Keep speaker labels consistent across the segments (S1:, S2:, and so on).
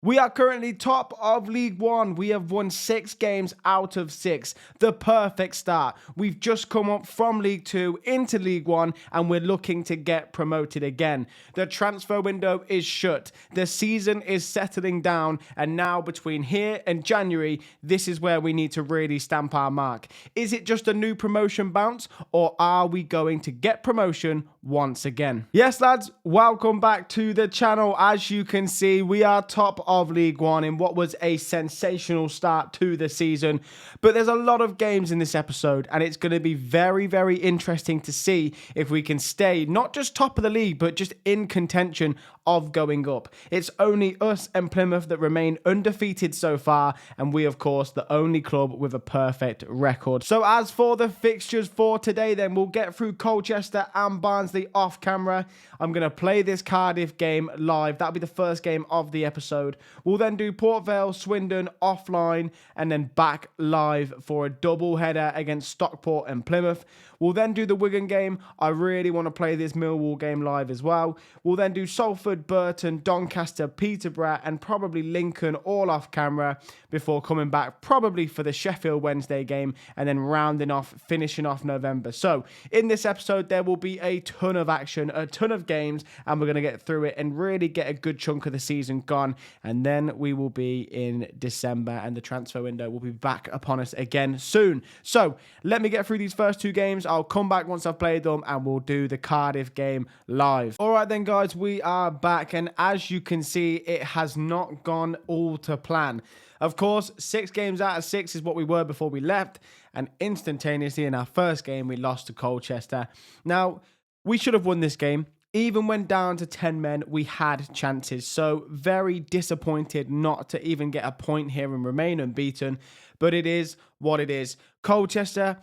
S1: We are currently top of League One. We have won 6 games out of 6. The perfect start. We've just come up from League 2 into League 1 and we're looking to get promoted again. The transfer window is shut. The season is settling down, and now between here and January, this is where we need to really stamp our mark. Is it just a new promotion bounce, or are we going to get promotion once again? Yes, lads, welcome back to the channel. As you can see, we are top of League One in what was a sensational start to the season. But there's a lot of games in this episode, and it's going to be very, very interesting to see if we can stay not just top of the league, but just in contention of going up. It's only us and Plymouth that remain undefeated so far, and we, of course, the only club with a perfect record. So as for the fixtures for today, then we'll get through Colchester and Barnsley off camera. I'm going to play this Cardiff game live. That'll be the first game of the episode. We'll then do Port Vale, Swindon offline, and then back live for a double header against Stockport and Plymouth. We'll then do the Wickham game. I really want to play this Milwall game live as well. We'll then do Salford, Burton, Doncaster, Peterborough, and probably Lincoln all off camera before coming back probably for the Sheffield Wednesday game and then finishing off November. So in this episode, there will be a ton of action, a ton of games, and we're going to get through it and really get a good chunk of the season gone. And then we will be in December and the transfer window will be back upon us again soon. So let me get through these first 2 games. I'll come back once I've played them and we'll do the Cardiff game live. All right then, guys, we are back, and as you can see, it has not gone all to plan. Of course, 6 games out of 6 is what we were before we left, and instantaneously in our first game, we lost to Colchester. Now, we should have won this game. Even when down to 10 men, we had chances. So very disappointed not to even get a point here and remain unbeaten. But it is what it is. Colchester,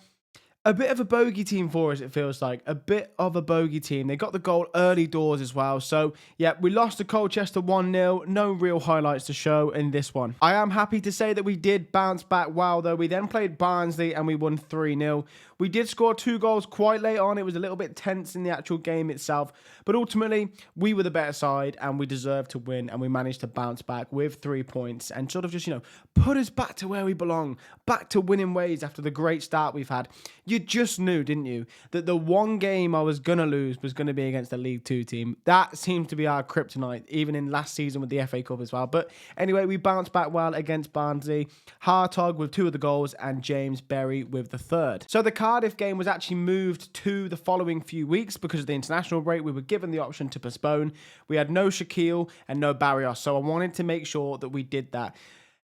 S1: a bit of a bogey team for us, it feels like. A bit of a bogey team. They got the goal early doors as well. So, yeah, we lost to Colchester 1-0. No real highlights to show in this one. I am happy to say that we did bounce back well, though. We then played Barnsley and we won 3-0. We did score 2 goals quite late on. It was a little bit tense in the actual game itself. But ultimately, we were the better side and we deserved to win. And we managed to bounce back with 3 points and sort of just, put us back to where we belong. Back to winning ways after the great start we've had. You just knew, didn't you, that the one game I was going to lose was going to be against a League 2 team. That seemed to be our kryptonite, even in last season with the FA Cup as well. But anyway, we bounced back well against Barnsley. Hartog with 2 of the goals and James Berry with the 3rd. So the Cardiff game was actually moved to the following few weeks because of the international break. We were given the option to postpone. We had no Shaquille and no Barrios, so I wanted to make sure that we did that.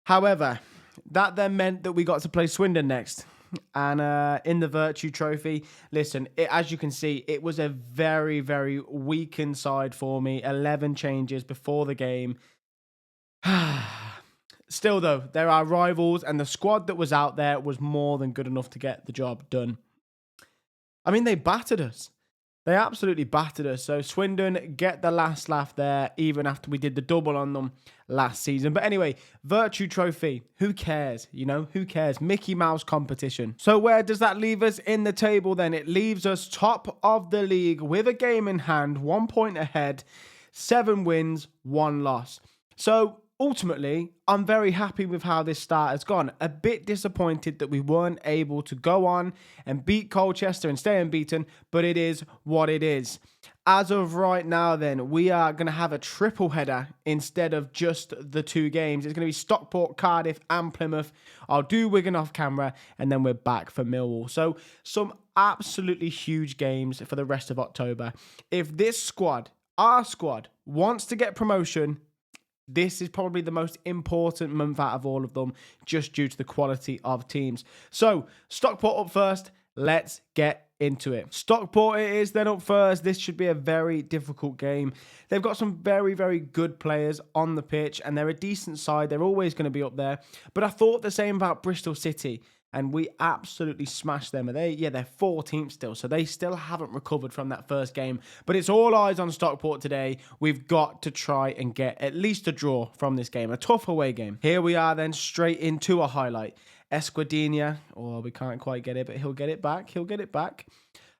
S1: However, that then meant that we got to play Swindon next. And in the Virtue Trophy, listen, as you can see, it was a very, very weakened side for me. 11 changes before the game. Still, though, there are rivals, and the squad that was out there was more than good enough to get the job done. I mean, they battered us. They absolutely battered us. So Swindon get the last laugh there, even after we did the double on them last season. But anyway, Virtue Trophy. Who cares? Who cares? Mickey Mouse competition. So where does that leave us in the table then? It leaves us top of the league with a game in hand, 1 point ahead, 7 wins, 1 loss. So ultimately, I'm very happy with how this start has gone. A bit disappointed that we weren't able to go on and beat Colchester and stay unbeaten, but it is what it is. As of right now, then, we are going to have a triple header instead of just the 2 games. It's going to be Stockport, Cardiff, and Plymouth. I'll do Wigan off camera, and then we're back for Milwall. So, some absolutely huge games for the rest of October. If this squad, our squad, wants to get promotion, this is probably the most important month out of all of them, just due to the quality of teams. So, Stockport up first. Let's get into it. Stockport it is then up first. This should be a very difficult game. They've got some very, very good players on the pitch, and they're a decent side. They're always going to be up there. But I thought the same about Bristol City, and we absolutely smashed them. They're 14th still, so they still haven't recovered from that first game. But it's all eyes on Stockport today. We've got to try and get at least a draw from this game, a tough away game. Here we are then, straight into a highlight. Esquadinha, we can't quite get it, but he'll get it back. He'll get it back.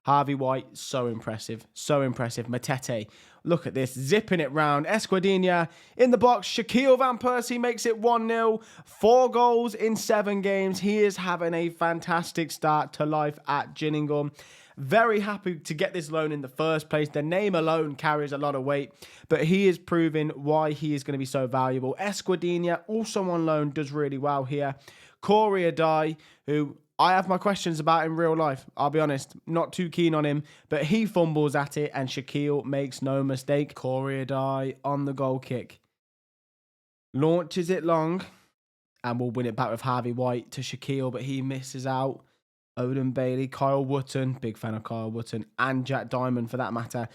S1: Harvey White, so impressive. So impressive. Matete, look at this. Zipping it round. Esquadinha in the box. Shaquille Van Persie makes it 1-0. 4 goals in 7 games. He is having a fantastic start to life at Gillingham. Very happy to get this loan in the first place. The name alone carries a lot of weight, but he is proving why he is going to be so valuable. Esquadinha, also on loan, does really well here. Corey Adai, who I have my questions about in real life. I'll be honest, not too keen on him, but he fumbles at it and Shaquille makes no mistake. Corey Adai on the goal kick. Launches it long and will win it back with Harvey White to Shaquille, but he misses out. Odin Bailey, Kyle Wootton, big fan of Kyle Wootton, and Jack Diamond for that matter.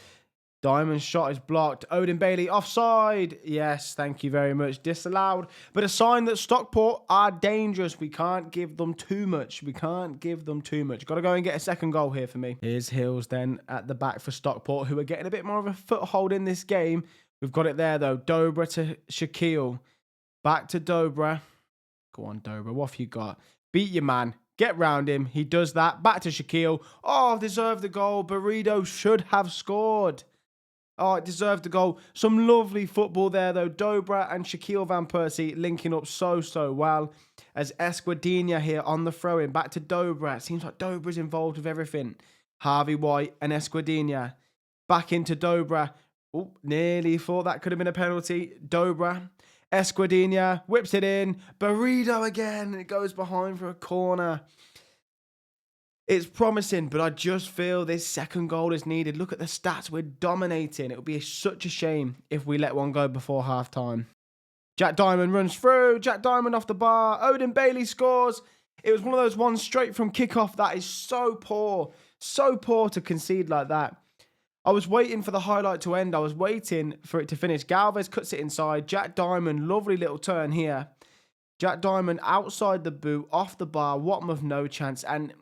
S1: Diamond's shot is blocked. Odin Bailey offside. Yes, thank you very much. Disallowed. But a sign that Stockport are dangerous. We can't give them too much. Got to go and get a second goal here for me. Here's Hills then at the back for Stockport, who are getting a bit more of a foothold in this game. We've got it there though. Dobra to Shaquille. Back to Dobra. Go on, Dobra. What have you got? Beat your man. Get round him. He does that. Back to Shaquille. Oh, deserved the goal. Burrito should have scored. Oh, it deserved the goal. Some lovely football there, though. Dobra and Shaquille Van Persie linking up so well. As Esquadinha here on the throw-in. Back to Dobra. It seems like Dobra's involved with everything. Harvey White and Esquadinha. Back into Dobra. Oh, nearly thought that could have been a penalty. Dobra. Esquadinha whips it in. Burrito again. It goes behind for a corner. It's promising, but I just feel this second goal is needed. Look at the stats. We're dominating. It would be such a shame if we let one go before half-time. Jack Diamond runs through. Jack Diamond off the bar. Odin Bailey scores. It was one of those ones straight from kickoff. That is so poor. So poor to concede like that. I was waiting for the highlight to end. I was waiting for it to finish. Galvez cuts it inside. Jack Diamond, lovely little turn here. Jack Diamond outside the boot, off the bar. Watmouth, no chance. And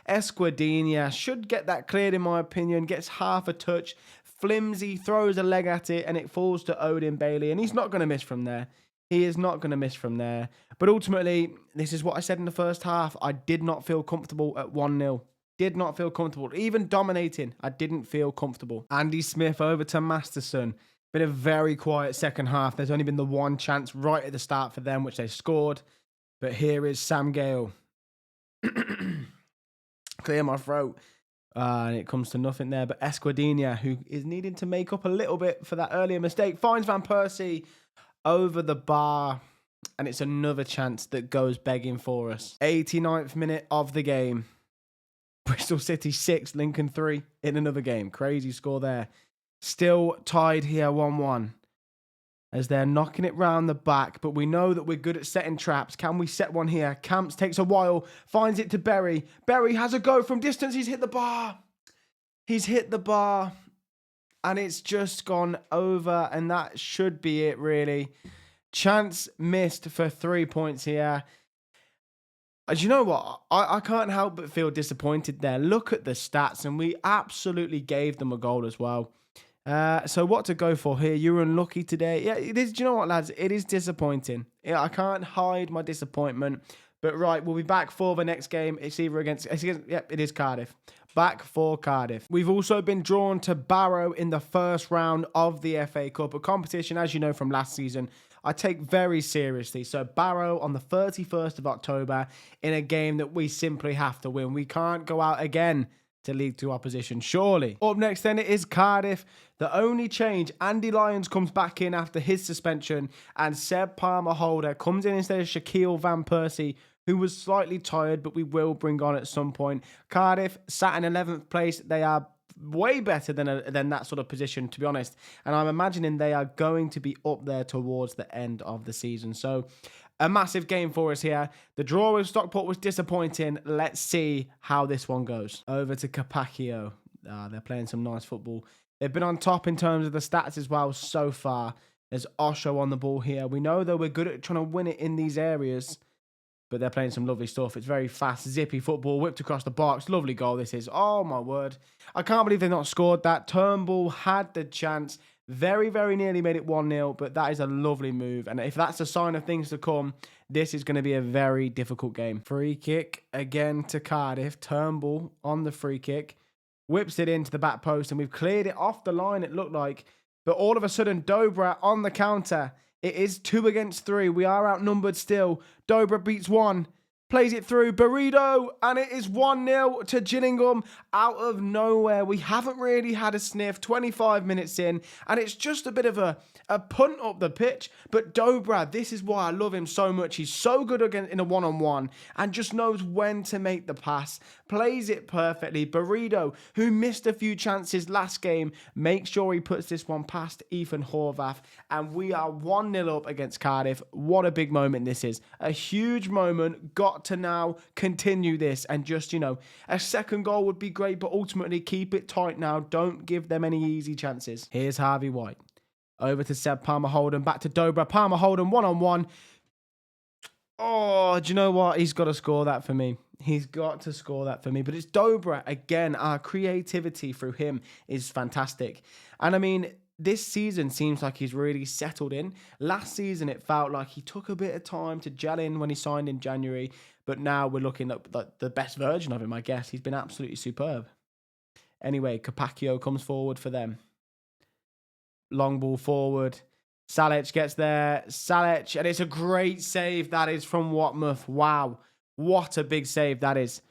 S1: Esquadinha should get that cleared, in my opinion. Gets half a touch. Flimsy throws a leg at it, and it falls to Odin Bailey. And he's not going to miss from there. He is not going to miss from there. But ultimately, this is what I said in the first half. I did not feel comfortable at 1-0. Did not feel comfortable. Even dominating, I didn't feel comfortable. Andy Smith over to Masterson. Been a very quiet second half. There's only been the one chance right at the start for them, which they scored. But here is Sam Gale. Clear my throat. And it comes to nothing there. But Esquadinha, who is needing to make up a little bit for that earlier mistake, finds Van Persie over the bar. And it's another chance that goes begging for us. 89th minute of the game. Bristol City 6, Lincoln 3 in another game. Crazy score there. Still tied here 1-1. As they're knocking it round the back. But we know that we're good at setting traps. Can we set one here? Camps takes a while. Finds it to Berry. Berry has a go from distance. He's hit the bar. He's hit the bar. And it's just gone over. And that should be it, really. Chance missed for 3 points here. As you know what, I can't help but feel disappointed there. Look at the stats, and we absolutely gave them a goal as well. So what to go for here? You're unlucky today. Yeah, it is. Do you know what, lads? It is disappointing. Yeah, I can't hide my disappointment. But right, we'll be back for the next game. It's either against it is Cardiff. Back for Cardiff. We've also been drawn to Barrow in the first round of the FA Cup, a competition, as you know from last season, I take very seriously. So Barrow on the 31st of October in a game that we simply have to win. We can't go out again to League 2 opposition, surely. Up next then it is Cardiff. The only change, Andy Lyons comes back in after his suspension and Seb Palmer-Holder comes in instead of Shaquille Van Persie, who was slightly tired, but we will bring on at some point. Cardiff sat in 11th place. They are way better than that sort of position, to be honest. And I'm imagining they are going to be up there towards the end of the season. So a massive game for us here. The draw with Stockport was disappointing. Let's see how this one goes. Over to Capaccio. They're playing some nice football. They've been on top in terms of the stats as well so far. There's Osho on the ball here. We know that we're good at trying to win it in these areas, but they're playing some lovely stuff. It's very fast, zippy football, whipped across the box. Lovely goal this is. Oh, my word. I can't believe they've not scored that. Turnbull had the chance. Very, very nearly made it 1-0, but that is a lovely move. And if that's a sign of things to come, this is going to be a very difficult game. Free kick again to Cardiff. Turnbull on the free kick. whips it into the back post, and we've cleared it off the line, it looked like. But all of a sudden, Dobra on the counter. It is 2 against 3. We are outnumbered still. Dobra beats 1. Plays it through Burrito, and it is 1-0 to Gillingham out of nowhere. We haven't really had a sniff, 25 minutes in, and it's just a bit of a punt up the pitch. But Dobra, this is why I love him so much. He's so good again in a one-on-one and just knows when to make the pass. Plays it perfectly. Burrito, who missed a few chances last game, makes sure he puts this one past Ethan Horvath, and we are 1-0 up against Cardiff. What a big moment this is. A huge moment. Got to now continue this, and just, you know, a second goal would be great, but ultimately keep it tight now. Don't give them any easy chances. Here's Harvey White. Over to Seb Palmer-Holden. Back to Dobra. Palmer-Holden, one-on-one. Oh, do you know what? He's got to score that for me. He's got to score that for me. But it's Dobra. Again, our creativity through him is fantastic. And I mean, this season seems like he's really settled in. Last season, it felt like he took a bit of time to gel in when he signed in January. But now we're looking at the best version of him, I guess. He's been absolutely superb. Anyway, Capaccio comes forward for them. Long ball forward. Salic gets there. Salic, and it's a great save that is from Watmouth. Wow. What a big save that is.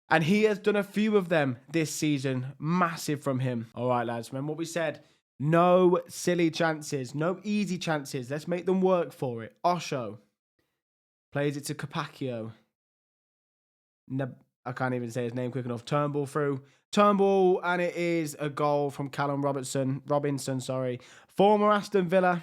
S1: And he has done a few of them this season. Massive from him. All right, lads. Remember what we said? No silly chances. No easy chances. Let's make them work for it. Osho plays it to Capaccio. I can't even say his name quick enough. Turnbull through. Turnbull, and it is a goal from Callum Robinson, former Aston Villa.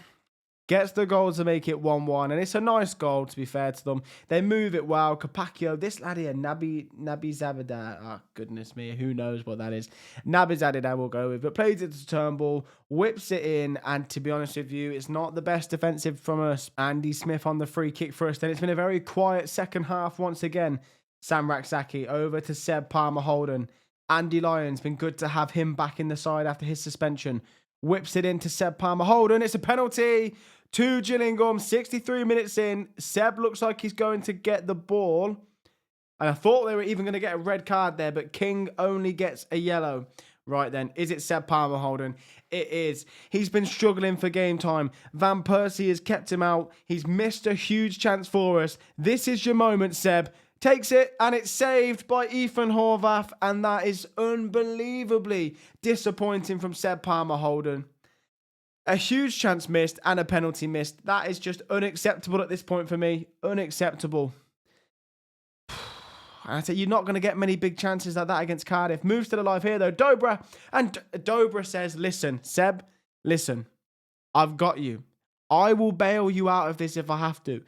S1: Gets the goal to make it 1-1, and it's a nice goal, to be fair to them. They move it well. Capaccio, this lad here, Nabi Zabada, oh, goodness me, who knows what that is. Nabi Zabada will go with, but plays it to Turnbull, whips it in, and to be honest with you, it's not the best defensive from us. Andy Smith on the free kick for us, then it's been a very quiet second half once again. Sam Raksaki over to Seb Palmer-Holden. Andy Lyons, been good to have him back in the side after his suspension. Whips it into Seb Palmer-Holden. It's a penalty to Gillingham. 63 minutes in. Seb looks like he's going to get the ball. And I thought they were even going to get a red card there, but King only gets a yellow. Right then, is it Seb Palmer-Holden? It is. He's been struggling for game time. Van Persie has kept him out. He's missed a huge chance for us. This is your moment, Seb. Takes it, and it's saved by Ethan Horvath, and that is unbelievably disappointing from Seb Palmer-Holden. A huge chance missed and a penalty missed. That is just unacceptable at this point for me. Unacceptable. And I say you're not going to get many big chances like that against Cardiff. Moves to the live here, though. Dobra. And Dobra says, listen, Seb, listen. I've got you. I will bail you out of this if I have to.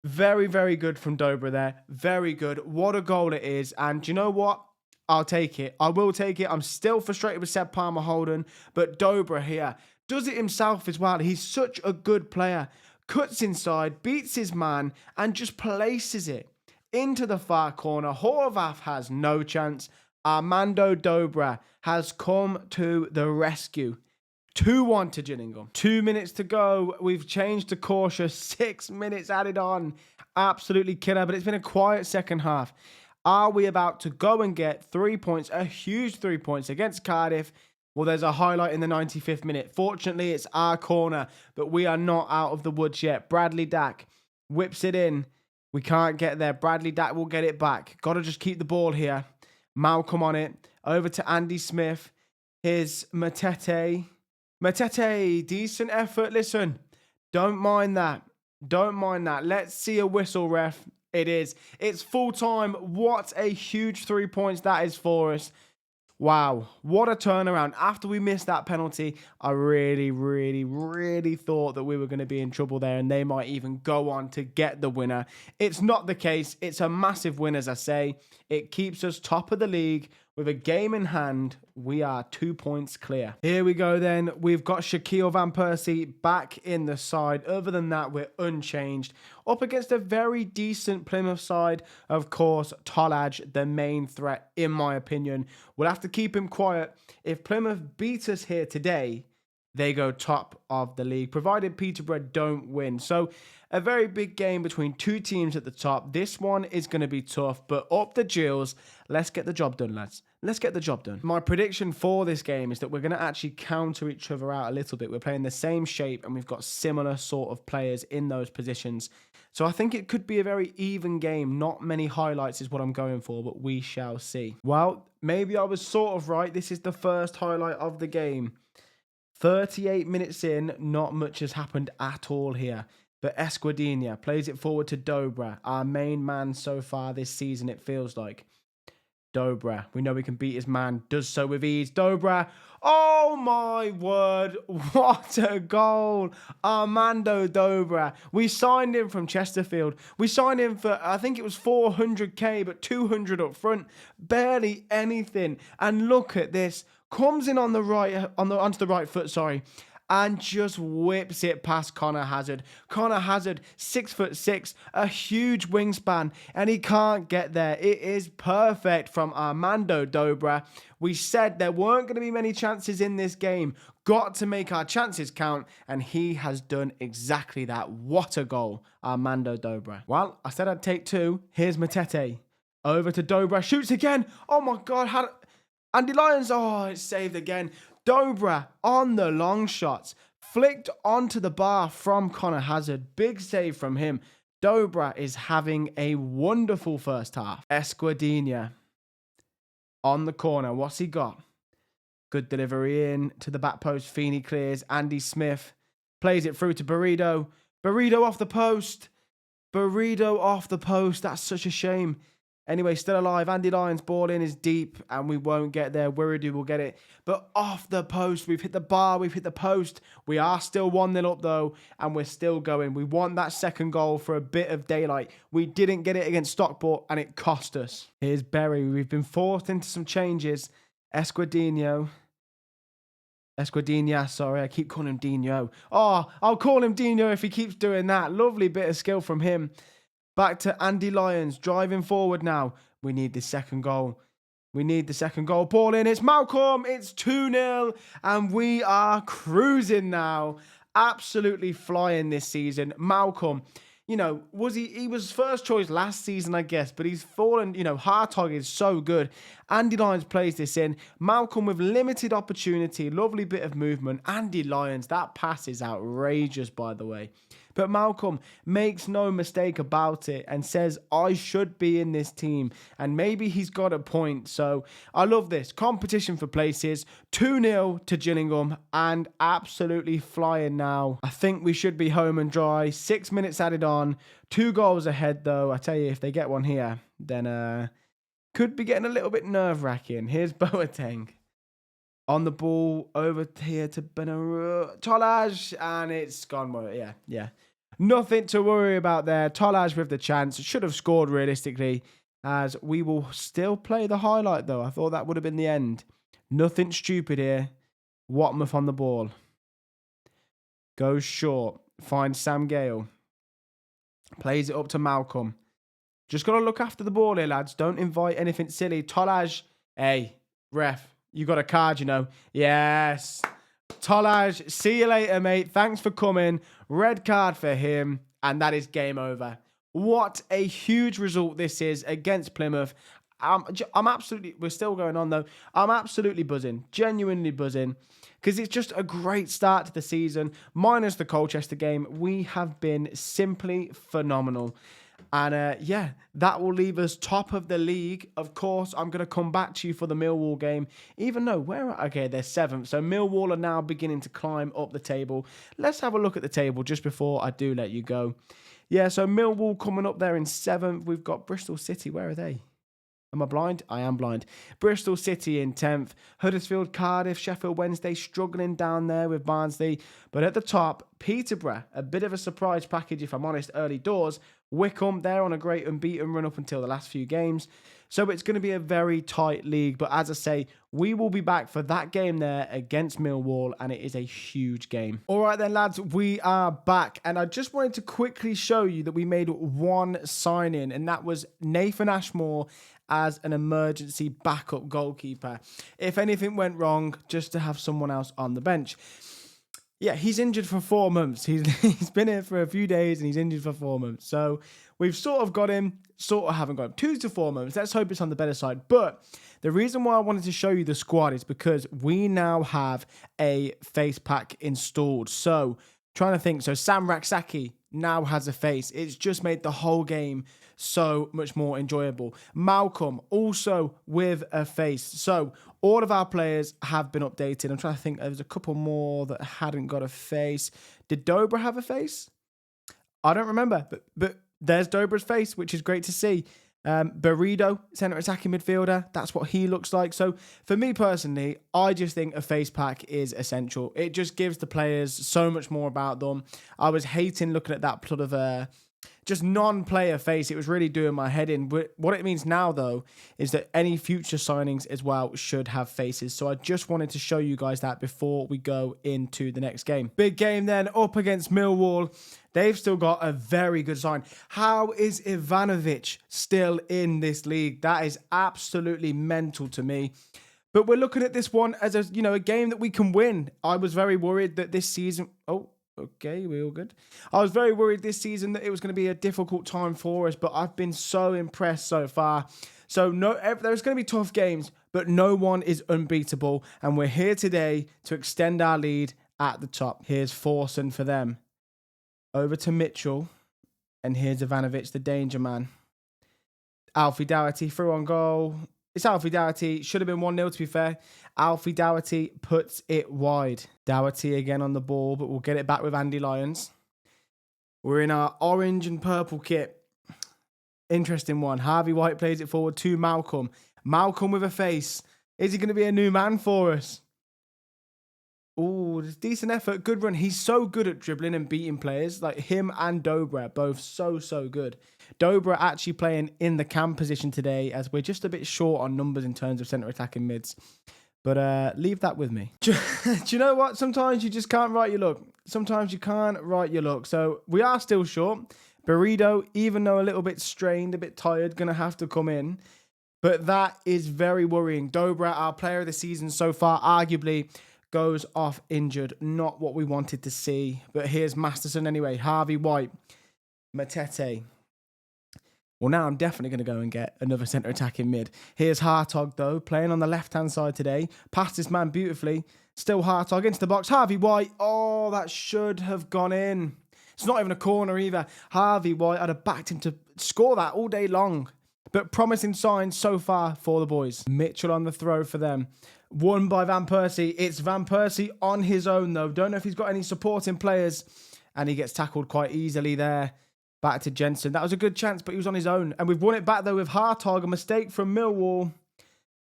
S1: Very, very good from Dobra there. Very good. What a goal it is. And do you know what? I'll take it. I will take it. I'm still frustrated with Seb Palmer-Holden. But Dobra here does it himself as well. He's such a good player. Cuts inside, beats his man, and just places it into the far corner. Horvath has no chance. Armando Dobra has come to the rescue. 2-1 to Gillingham. 2 minutes to go. We've changed to cautious. 6 minutes added on. Absolutely killer, but it's been a quiet second half. Are we about to go and get 3 points? A huge 3 points against Cardiff. Well, there's a highlight in the 95th minute. Fortunately, it's our corner, but we are not out of the woods yet. Bradley Dack whips it in. We can't get there. Bradley Dack will get it back. Got to just keep the ball here. Malcolm on it. Over to Andy Smith. Here's Matete. Matete, decent effort. Listen, don't mind that. Don't mind that. Let's see a whistle, ref. It is. It's full time. What a huge 3 points that is for us. Wow. What a turnaround. After we missed that penalty, I really, really, really thought that we were going to be in trouble there and they might even go on to get the winner. It's not the case. It's a massive win, as I say. It keeps us top of the league. With a game in hand, we are 2 points clear. Here we go then. We've got Shaquille Van Persie back in the side. Other than that, we're unchanged. Up against a very decent Plymouth side. Of course, Tolaj, the main threat, in my opinion. We'll have to keep him quiet. If Plymouth beat us here today, they go top of the league, provided Peterborough don't win. So a very big game between two teams at the top. This one is going to be tough, but up the Gills. Let's get the job done, lads. let's get the job done. My prediction for this game is that we're going to actually counter each other out a little bit. We're playing the same shape and we've got similar sort of players in those positions. So I think it could be a very even game. Not many highlights is what I'm going for, but we shall see. Well, maybe I was sort of right. This is the first highlight of the game. 38 minutes in, not much has happened at all here. But Esquadinha plays it forward to Dobra, our main man so far this season, it feels like. Dobra, we know we can beat his man, does so with ease. Dobra, oh my word, what a goal. Armando Dobra. We signed him from Chesterfield. We signed him for, I think it was 400k, but 200 up front. Barely anything. And look at this. Comes in on the right, onto the right foot, sorry. And just whips it past Connor Hazard. Connor Hazard, 6'6", a huge wingspan, and he can't get there. It is perfect from Armando Dobra. We said there weren't going to be many chances in this game. Got to make our chances count, and he has done exactly that. What a goal, Armando Dobra. Well, I said I'd take two. Here's Matete. Over to Dobra, shoots again. Oh my God, Andy Lyons, oh, it's saved again. Dobra on the long shots, flicked onto the bar from Connor Hazard. Big save from him. Dobra is having a wonderful first half. Esquadinha on the corner. What's he got? Good delivery in to the back post. Feeney clears. Andy Smith plays it through to Burrito. Burrito off the post. Burrito off the post. That's such a shame. Anyway, still alive. Andy Lyons' ball in is deep and we won't get there. Wiradu will get it. But off the post. We've hit the bar. We've hit the post. We are still 1-0 up though. And we're still going. We want that second goal for a bit of daylight. We didn't get it against Stockport and it cost us. Here's Berry. We've been forced into some changes. Esquadinha, sorry. I keep calling him Dino. Oh, I'll call him Dino if he keeps doing that. Lovely bit of skill from him. Back to Andy Lyons, driving forward now. We need the second goal. We need the second goal. Ball in, it's Malcolm, it's 2-0, and we are cruising now. Absolutely flying this season. Malcolm, you know, he was first choice last season, I guess, but he's fallen, you know, Hartog is so good. Andy Lyons plays this in. Malcolm with limited opportunity, lovely bit of movement. Andy Lyons, that pass is outrageous, by the way. But Malcolm makes no mistake about it and says, I should be in this team. And maybe he's got a point. So I love this. Competition for places. 2-0 to Gillingham and absolutely flying now. I think we should be home and dry. 6 minutes added on. 2 goals ahead though. I tell you, if they get one here, then could be getting a little bit nerve-wracking. Here's Boateng. On the ball, over here to Tolaj, and it's gone. Well, yeah. Nothing to worry about there. Tolaj with the chance. Should have scored realistically, as we will still play the highlight, though. I thought that would have been the end. Nothing stupid here. Watmouth on the ball. Goes short. Finds Sam Gale. Plays it up to Malcolm. Just got to look after the ball here, lads. Don't invite anything silly. Tolaj, hey, ref. You got a card, you know. Yes. Tolaj, see you later, mate. Thanks for coming. Red card for him. And that is game over. What a huge result this is against Plymouth. I'm absolutely, we're still going on though. I'm absolutely buzzing. Genuinely buzzing. Because it's just a great start to the season. Minus the Colchester game. We have been simply phenomenal. And yeah, that will leave us top of the league. Of course, I'm going to come back to you for the Milwall game. Even though, okay, they're 7th. So Milwall are now beginning to climb up the table. Let's have a look at the table just before I do let you go. Yeah, so Milwall coming up there in 7th. We've got Bristol City. Where are they? Am I blind? I am blind. Bristol City in 10th. Huddersfield, Cardiff, Sheffield Wednesday struggling down there with Barnsley. But at the top, Peterborough, a bit of a surprise package if I'm honest, early doors. Wickham, they're on a great unbeaten run up until the last few games. So it's going to be a very tight league. But as I say, we will be back for that game there against Milwall. And it is a huge game. All right then, lads, we are back. And I just wanted to quickly show you that we made one sign-in. And that was Nathan Ashmore as an emergency backup goalkeeper. If anything went wrong, just to have someone else on the bench. Yeah, he's injured for 4 months. He's been here for a few days and he's injured for 4 months. So we've sort of got him, sort of haven't got him. 2 to 4 months. Let's hope it's on the better side. But the reason why I wanted to show you the squad is because we now have a face pack installed. So trying to think. So Sam Raksaki now has a face. It's just made the whole game so much more enjoyable. Malcolm also with a face. So all of our players have been updated. I'm trying to think. There's a couple more that hadn't got a face. Did Dobra have a face? I don't remember. But there's Dobra's face, which is great to see. Burrito, centre attacking midfielder. That's what he looks like. So for me personally, I just think a face pack is essential. It just gives the players so much more about them. I was hating looking at that sort of just non-player face. It was really doing my head in. But what it means now, though, is that any future signings as well should have faces. So I just wanted to show you guys that before we go into the next game. Big game then, up against Milwall. They've still got a very good sign. How is Ivanovic still in this league? That is absolutely mental to me. But we're looking at this one as a game that we can win. I was very worried that this season... Oh, okay, we're all good. I was very worried this season that it was going to be a difficult time for us, but I've been so impressed so far. So there's going to be tough games, but no one is unbeatable. And we're here today to extend our lead at the top. Here's Forson for them. Over to Mitchell. And here's Ivanovic, the danger man. Alfie Doherty through on goal. It's Alfie Doherty. Should have been 1-0 to be fair. Alfie Doherty puts it wide. Doherty again on the ball, but we'll get it back with Andy Lyons. We're in our orange and purple kit. Interesting one. Harvey White plays it forward to Malcolm. Malcolm with a face. Is he going to be a new man for us? Oh, decent effort. Good run. He's so good at dribbling and beating players. Like him and Dobra, both so good. Dobra actually playing in the cam position today as we're just a bit short on numbers in terms of centre attacking mids. But leave that with me. Do you know what? Sometimes you just can't write your luck. Sometimes you can't write your luck. So we are still short. Burrito, even though a little bit strained, a bit tired, going to have to come in. But that is very worrying. Dobra, our player of the season so far, arguably goes off injured. Not what we wanted to see. But here's Masterson anyway. Harvey White. Matete. Well, now I'm definitely going to go and get another centre attacking mid. Here's Hartog, though, playing on the left-hand side today. Passed this man beautifully. Still Hartog into the box. Harvey White. Oh, that should have gone in. It's not even a corner either. Harvey White, I'd have backed him to score that all day long. But promising signs so far for the boys. Mitchell on the throw for them. Won by Van Persie. It's Van Persie on his own, though. Don't know if he's got any supporting players. And he gets tackled quite easily there. Back to Jensen. That was a good chance, but he was on his own. And we've won it back, though, with Hartog. A mistake from Milwall.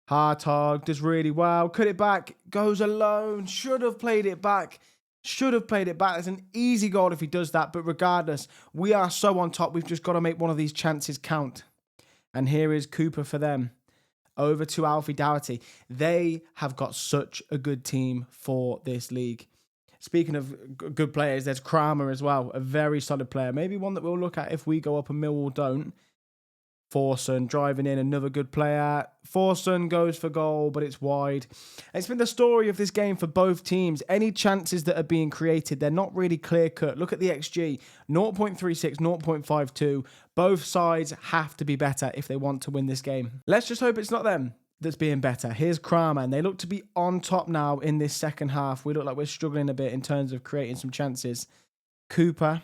S1: Hartog does really well. Cut it back. Goes alone. Should have played it back. Should have played it back. It's an easy goal if he does that. But regardless, we are so on top. We've just got to make one of these chances count. And here is Cooper for them. Over to Alfie Doherty. They have got such a good team for this league. Speaking of good players, there's Kramer as well. A very solid player. Maybe one that we'll look at if we go up and Millwall don't. Forson driving in, another good player. Forson goes for goal, but it's wide. It's been the story of this game for both teams. Any chances that are being created, they're not really clear-cut. Look at the XG. 0.36, 0.52. Both sides have to be better if they want to win this game. Let's just hope it's not them that's being better. Here's Kramer, and they look to be on top now in this second half. We look like we're struggling a bit in terms of creating some chances. Cooper.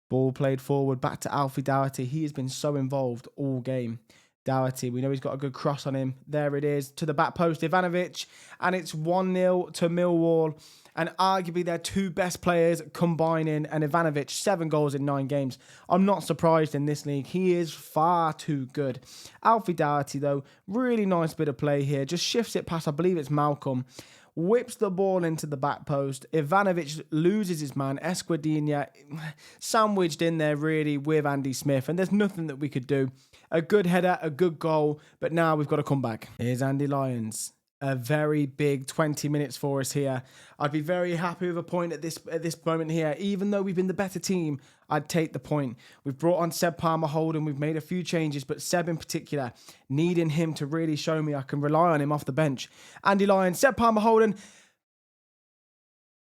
S1: Ball played forward, back to Alfie Doherty. He has been so involved all game. Doherty, we know he's got a good cross on him. There it is, to the back post, Ivanovic. And it's 1-0 to Milwall. And arguably their two best players combining. And Ivanovic, 7 goals in 9 games. I'm not surprised in this league. He is far too good. Alfie Doherty, though, really nice bit of play here. Just shifts it past, I believe it's Malcolm. Whips the ball into the back post. Ivanovic loses his man. Esquadinha sandwiched in there really with Andy Smith. And there's nothing that we could do. A good header, a good goal. But now we've got to come back. Here's Andy Lyons. A very big 20 minutes for us here. I'd be very happy with a point at this moment here. Even though we've been the better team, I'd take the point. We've brought on Seb Palmer-Houlden. We've made a few changes, but Seb in particular, needing him to really show me I can rely on him off the bench. Andy Lyons, Seb Palmer-Houlden.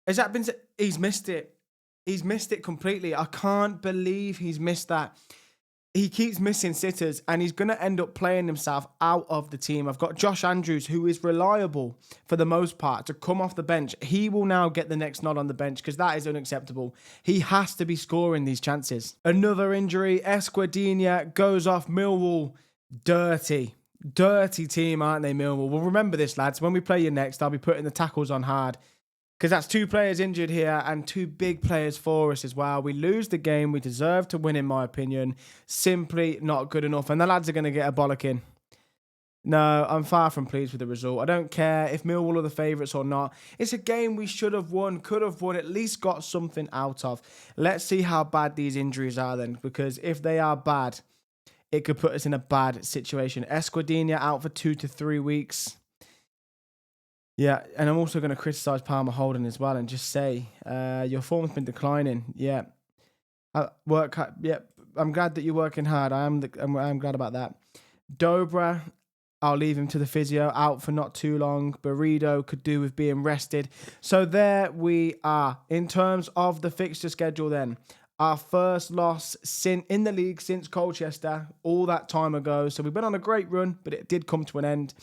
S1: Has that been... He's missed it. He's missed it completely. I can't believe he's missed that. He keeps missing sitters, and he's going to end up playing himself out of the team. I've got Josh Andrews, who is reliable for the most part, to come off the bench. He will now get the next nod on the bench because that is unacceptable. He has to be scoring these chances. Another injury. Esquadinha goes off. Millwall, dirty team, aren't they, Millwall? Well, remember this, lads. When we play you next, I'll be putting the tackles on hard. Because that's 2 players injured here and 2 big players for us as well. We lose the game. We deserve to win, in my opinion. Simply not good enough. And the lads are going to get a bollocking. No, I'm far from pleased with the result. I don't care if Milwall are the favourites or not. It's a game we should have won, could have won, at least got something out of. Let's see how bad these injuries are then. Because if they are bad, it could put us in a bad situation. Esquadinha out for 2 to 3 weeks. Yeah, and I'm also going to criticise Palmer Holding as well and just say your form's been declining. Yeah, I'm glad that you're working hard. I'm glad about that. Dobra, I'll leave him to the physio, out for not too long. Burrito could do with being rested. So there we are. In terms of the fixture schedule then, our first loss in the league since Colchester, all that time ago. So we've been on a great run, but it did come to an end.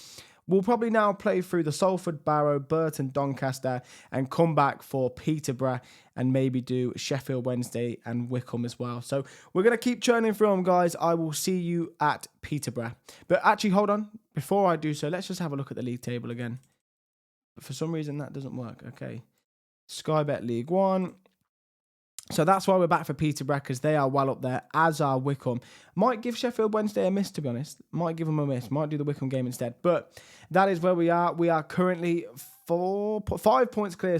S1: We'll probably now play through the Salford, Barrow, Burton, Doncaster and come back for Peterborough and maybe do Sheffield Wednesday and Wickham as well. So we're going to keep churning through them, guys. I will see you at Peterborough. But actually, hold on. Before I do so, let's just have a look at the league table again. But for some reason, that doesn't work. Okay. Sky Bet League 1. So that's why we're back for Peterborough, because they are well up there, as are Wickham. Might give Sheffield Wednesday a miss, to be honest. Might give them a miss. Might do the Wickham game instead. But that is where we are. We are currently 5 points clear,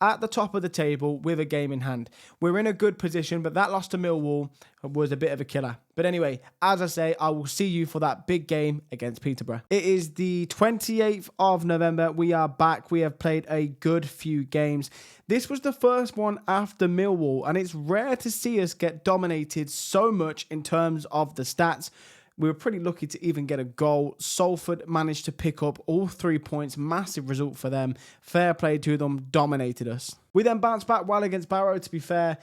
S1: at the top of the table with a game in hand. We're in a good position, but that loss to Milwall was a bit of a killer. But anyway, as I say, I will see you for that big game against Peterborough. It is the 28th of November. We are back. We have played a good few games. This was the first one after Milwall, and it's rare to see us get dominated so much in terms of the stats. We were pretty lucky to even get a goal. Salford managed to pick up all 3 points. Massive result for them. Fair play to them. Dominated us. We then bounced back well against Barrow, to be fair.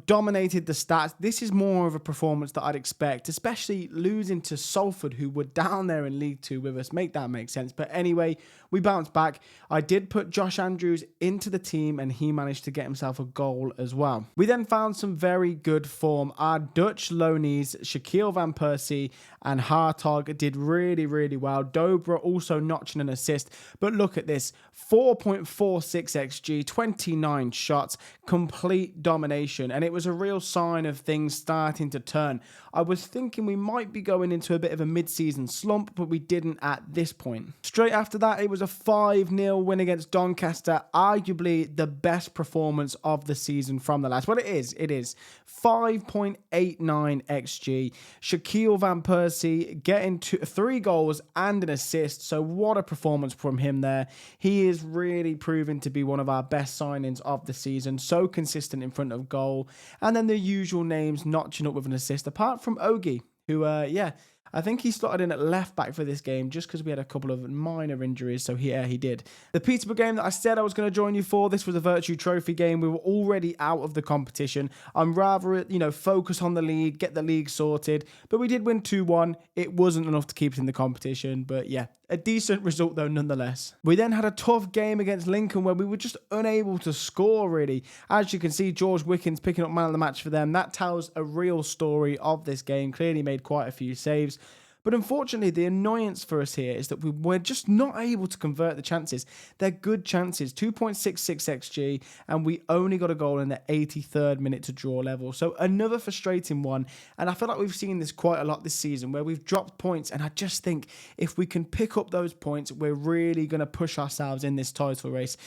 S1: Dominated the stats. This is more of a performance that I'd expect, especially losing to Salford, who were down there in League 2 with us. Make that make sense. But anyway, we bounced back. I did put Josh Andrews into the team, and he managed to get himself a goal as well. We then found some very good form. Our Dutch loanees, Shaquille Van Persie and Hartog, did really, really well. Dobra also notching an assist. But look at this. 4.46 XG, 29 shots, complete domination. And it was a real sign of things starting to turn. I was thinking we might be going into a bit of a mid-season slump, but we didn't at this point. Straight after that, it was a 5-0 win against Doncaster. Arguably the best performance of the season from the lads. Well, it is. 5.89 XG. Shaquille Van Persie getting 3 goals and an assist. So what a performance from him there. He is really proving to be one of our best signings of the season. So consistent in front of goal. And then the usual names notching up with an assist, apart from Ogie, who, I think he slotted in at left back for this game just because we had a couple of minor injuries. So he did. The Peterborough game that I said I was going to join you for, this was a Virtue Trophy game. We were already out of the competition. I'm rather, focus on the league, get the league sorted. But we did win 2-1. It wasn't enough to keep us in the competition. But yeah, a decent result though nonetheless. We then had a tough game against Lincoln where we were just unable to score really. As you can see, George Wickens picking up man of the match for them. That tells a real story of this game. Clearly made quite a few saves. But unfortunately, the annoyance for us here is that we're just not able to convert the chances. They're good chances, 2.66 XG, and we only got a goal in the 83rd minute to draw level. So another frustrating one, and I feel like we've seen this quite a lot this season where we've dropped points, and I just think if we can pick up those points, we're really going to push ourselves in this title race.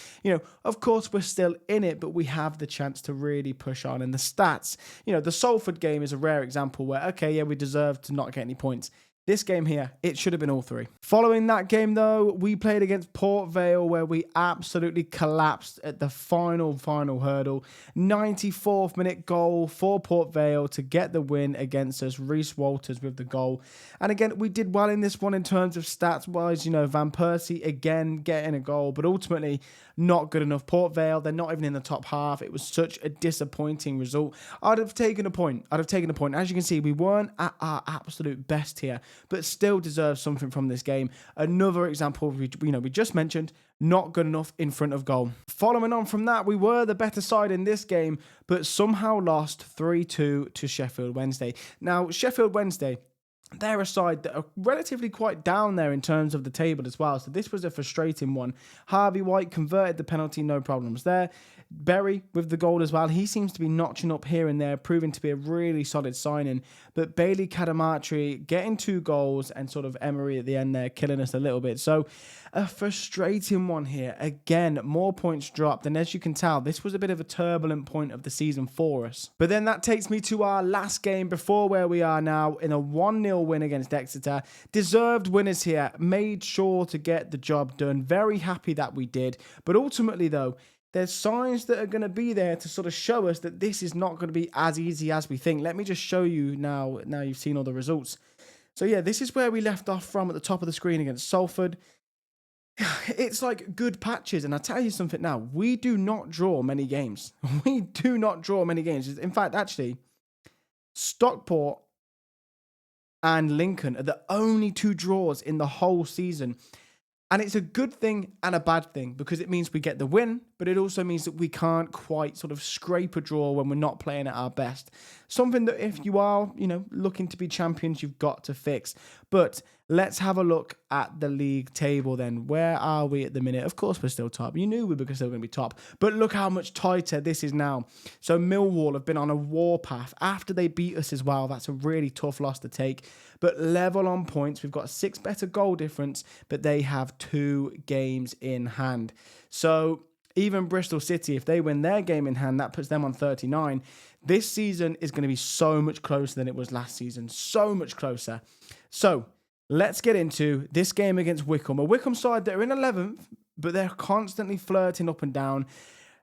S1: Of course, we're still in it, but we have the chance to really push on. And the stats, the Salford game is a rare example where, okay, yeah, we deserve to not get any points. This game here, it should have been all 3. Following that game, though, we played against Port Vale, where we absolutely collapsed at the final hurdle. 94th minute goal for Port Vale to get the win against us. Reece Walters with the goal. And again, we did well in this one in terms of stats-wise. You know, Van Persie, again, getting a goal, but ultimately not good enough. Port Vale, they're not even in the top half. It was such a disappointing result. I'd have taken a point. As you can see, we weren't at our absolute best here, but still deserve something from this game. Another example, we just mentioned, not good enough in front of goal. Following on from that, we were the better side in this game, but somehow lost 3-2 to Sheffield Wednesday. Now, Sheffield Wednesday, they're a side that are relatively quite down there in terms of the table as well. So this was a frustrating one. Harvey White converted the penalty, no problems there. Berry with the goal as well. He seems to be notching up here and there, proving to be a really solid signing. But Bailey Kadamatri getting 2 goals and sort of Emery at the end there killing us a little bit. So a frustrating one here. Again, more points dropped. And as you can tell, this was a bit of a turbulent point of the season for us. But then that takes me to our last game before where we are now in a 1-0 win against Exeter. Deserved winners here. Made sure to get the job done. Very happy that we did. But ultimately though, there's signs that are going to be there to sort of show us that this is not going to be as easy as we think. Let me just show you now you've seen all the results. So yeah, this is where we left off from at the top of the screen against Salford. It's like good patches, and I tell you something now, we do not draw many games. We do not draw many games. In fact, actually, Stockport and Lincoln are the only 2 draws in the whole season. And it's a good thing and a bad thing because it means we get the win, but it also means that we can't quite sort of scrape a draw when we're not playing at our best. Something that if you are, looking to be champions, you've got to fix. But let's have a look at the league table then. Where are we at the minute? Of course, we're still top. You knew we were still going to be top. But look how much tighter this is now. So Milwall have been on a warpath after they beat us as well. That's a really tough loss to take. But level on points. We've got 6 better goal difference, but they have 2 games in hand. So even Bristol City, if they win their game in hand, that puts them on 39. This season is going to be so much closer than it was last season. So much closer. So let's get into this game against Wickham. A Wickham side that are in 11th, but they're constantly flirting up and down.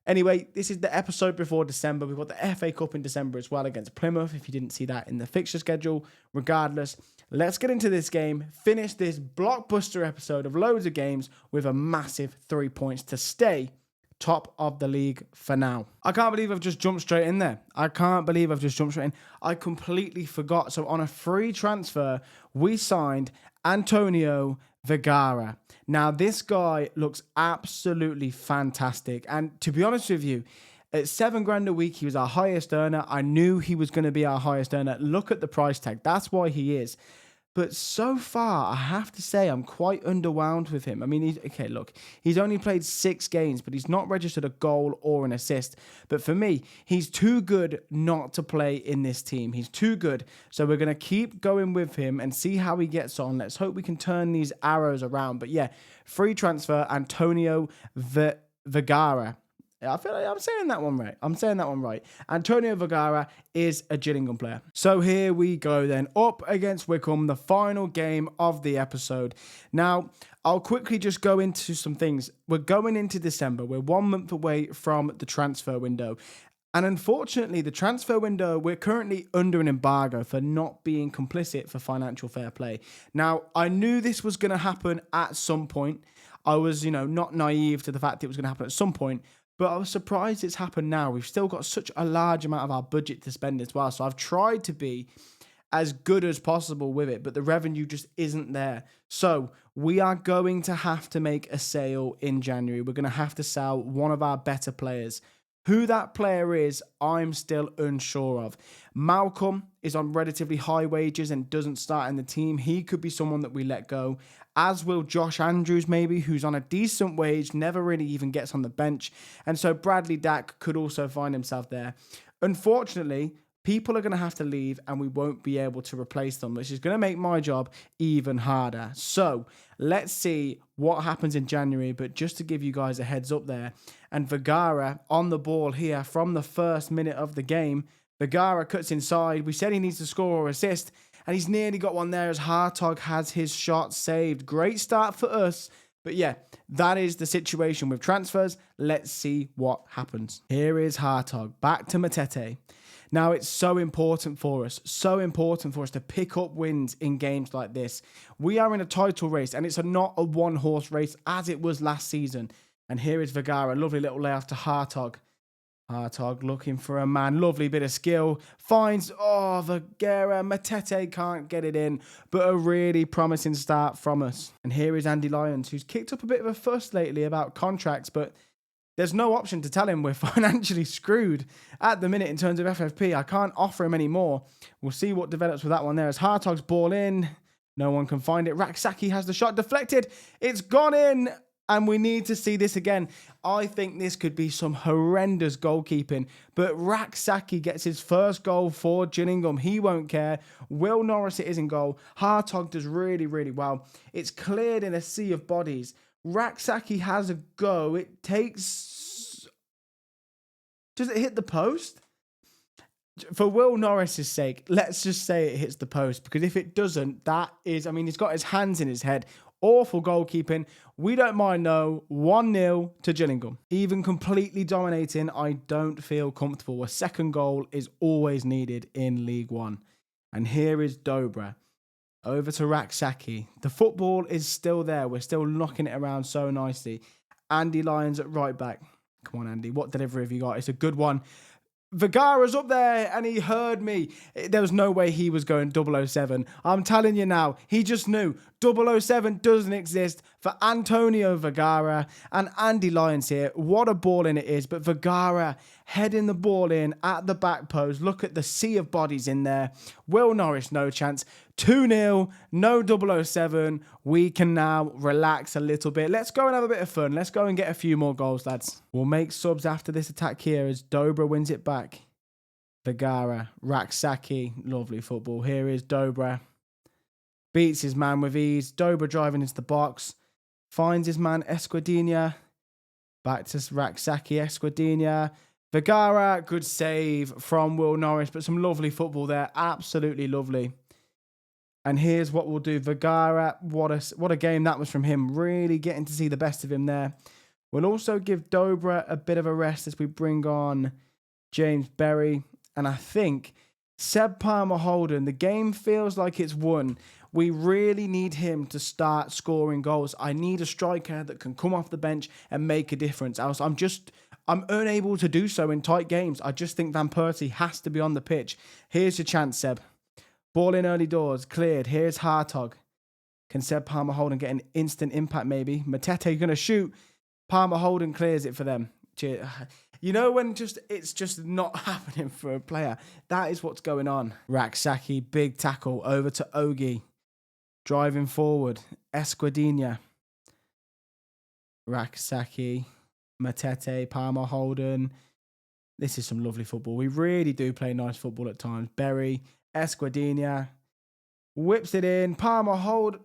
S1: Anyway, this is the episode before December. We've got the FA Cup in December as well against Plymouth, if you didn't see that in the fixture schedule. Regardless, let's get into this game, finish this blockbuster episode of loads of games with a massive 3 points to stay top of the league for now. I can't believe I've just jumped straight in there. I completely forgot. So on a free transfer, we signed Antonio Vergara. Now, this guy looks absolutely fantastic. And to be honest with you, at $7,000 a week, he was our highest earner. I knew he was going to be our highest earner. Look at the price tag. That's why he is. But so far, I have to say, I'm quite underwhelmed with him. I mean, he's only played 6 games, but he's not registered a goal or an assist. But for me, he's too good not to play in this team. He's too good. So we're going to keep going with him and see how he gets on. Let's hope we can turn these arrows around. But yeah, free transfer, Antonio Vergara. I feel like I'm saying that one right. Antonio Vergara is a Gillingham player. So here we go then, up against Wickham, the final game of the episode. Now, I'll quickly just go into some things. We're going into December. We're 1 month away from the transfer window. And unfortunately, the transfer window, we're currently under an embargo for not being complicit for financial fair play. Now, I knew this was going to happen at some point. I was, not naive to the fact it was going to happen at some point. But I was surprised it's happened now. We've still got such a large amount of our budget to spend as well. So I've tried to be as good as possible with it, but the revenue just isn't there. So we are going to have to make a sale in January. We're going to have to sell one of our better players. Who that player is, I'm still unsure of. Malcolm is on relatively high wages and doesn't start in the team. He could be someone that we let go, as will Josh Andrews maybe, who's on a decent wage, never really even gets on the bench. And so Bradley Dack could also find himself there. Unfortunately, people are going to have to leave and we won't be able to replace them, which is going to make my job even harder. So let's see what happens in January. But just to give you guys a heads up there, and Vergara on the ball here from the first minute of the game. Vergara cuts inside. We said he needs to score or assist. And he's nearly got one there as Hartog has his shot saved. Great start for us. But yeah, that is the situation with transfers. Let's see what happens. Here is Hartog. Back to Matete. Now, it's so important for us to pick up wins in games like this. We are in a title race, and it's not a one-horse race as it was last season. And here is Vergara. Lovely little layoff to Hartog. Hartog looking for a man. Lovely bit of skill. Finds, Vergara. Matete can't get it in, but a really promising start from us. And here is Andy Lyons, who's kicked up a bit of a fuss lately about contracts, but there's no option to tell him we're financially screwed at the minute in terms of FFP. I can't offer him any more. We'll see what develops with that one there. As Hartog's ball in, no one can find it. Raksaki has the shot deflected. It's gone in, and we need to see this again. I think this could be some horrendous goalkeeping, but Raksaki gets his first goal for Gillingham. He won't care. Will Norris it is in goal. Hartog does really, really well. It's cleared in a sea of bodies. Raksaki has a go. It takes... Does it hit the post? For Will Norris's sake, let's just say it hits the post. Because if it doesn't, that is... I mean, he's got his hands in his head. Awful goalkeeping. We don't mind, though. 1-0 to Gillingham. Even completely dominating, I don't feel comfortable. A second goal is always needed in League One. And here is Dobra. Over to Raksaki. The football is still there. We're still knocking it around so nicely. Andy Lyons at right back. Come on, Andy. What delivery have you got? It's a good one. Vergara's up there and he heard me. There was no way he was going 007. I'm telling you now, he just knew 007 doesn't exist for Antonio Vergara and Andy Lyons here. What a ball in it is. But Vergara heading the ball in at the back post. Look at the sea of bodies in there. Will Norris, no chance. 2-0, no 007. We can now relax a little bit. Let's go and have a bit of fun. Let's go and get a few more goals, lads. We'll make subs after this attack here as Dobra wins it back. Vergara, Raksaki, lovely football. Here is Dobra. Beats his man with ease. Dobra driving into the box. Finds his man Esquadinha. Back to Raksaki, Esquadinha. Vergara, good save from Will Norris, but some lovely football there. Absolutely lovely. And here's what we'll do. Vergara, what a game that was from him. Really getting to see the best of him there. We'll also give Dobra a bit of a rest as we bring on James Berry. And I think Seb Palmer-Houlden, the game feels like it's won. We really need him to start scoring goals. I need a striker that can come off the bench and make a difference. Else I'm unable to do so in tight games. I just think Van Persie has to be on the pitch. Here's your chance, Seb. Ball in early doors, cleared. Here's Hartog. Can Seb Palmer-Houlden get an instant impact maybe? Matete going to shoot. Palmer-Houlden clears it for them. You know when it's just not happening for a player? That is what's going on. Raksaki, big tackle over to Ogi. Driving forward. Esquadinha. Raksaki. Matete, Palmer-Houlden. This is some lovely football. We really do play nice football at times. Berry. Esquadinha whips it in. Palmer-Houlden.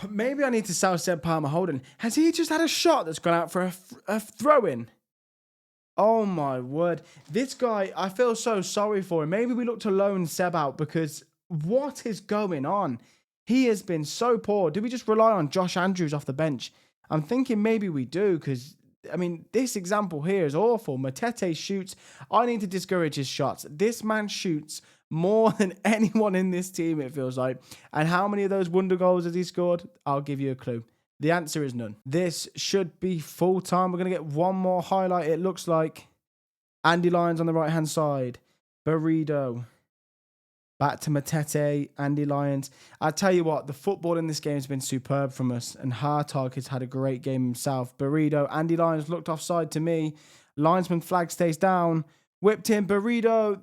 S1: Maybe I need to sell Seb Palmer-Houlden. Has he just had a shot that's gone out for a throw-in? Oh my word. This guy, I feel so sorry for him. Maybe we look to loan Seb out because what is going on? He has been so poor. Do we just rely on Josh Andrews off the bench? I'm thinking maybe we do because, I mean, this example here is awful. Matete shoots. I need to discourage his shots. This man shoots more than anyone in this team, it feels like. And how many of those wonder goals has he scored? I'll give you a clue. The answer is none. This should be full time. We're going to get one more highlight, it looks like. Andy Lyons on the right-hand side. Burrido. Back to Matete, Andy Lyons. I tell you what, the football in this game has been superb from us. And Hartog has had a great game himself. Burrido, Andy Lyons looked offside to me. Linesman flag stays down. Whipped in, Burrido.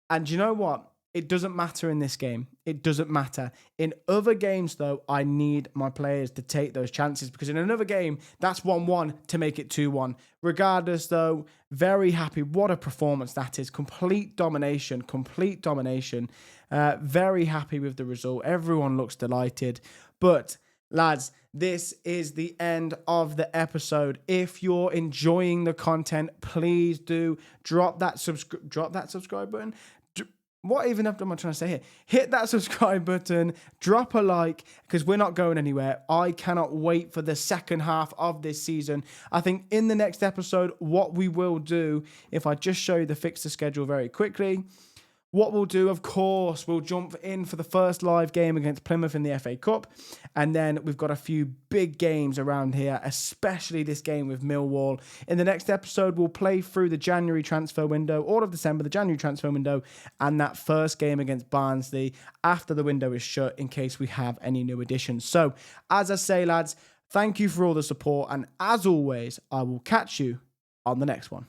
S1: And you know what? It doesn't matter in this game. It doesn't matter. In other games, though, I need my players to take those chances because in another game, that's 1-1 to make it 2-1. Regardless, though, very happy. What a performance that is. Complete domination. Complete domination. Very happy with the result. Everyone looks delighted. But Lads, this is the end of the episode. If you're enjoying the content, please do drop that subscribe button. What even am I trying to say here? Hit that subscribe button, drop a like, because we're not going anywhere. I cannot wait for the second half of this season. I think in the next episode, what we will do, if I just show you the fixture schedule very quickly, what we'll do, of course, we'll jump in for the first live game against Plymouth in the FA Cup. And then we've got a few big games around here, especially this game with Milwall. In the next episode, we'll play through the January transfer window, all of December, the January transfer window, and that first game against Barnsley after the window is shut in case we have any new additions. So, as I say, lads, thank you for all the support. And as always, I will catch you on the next one.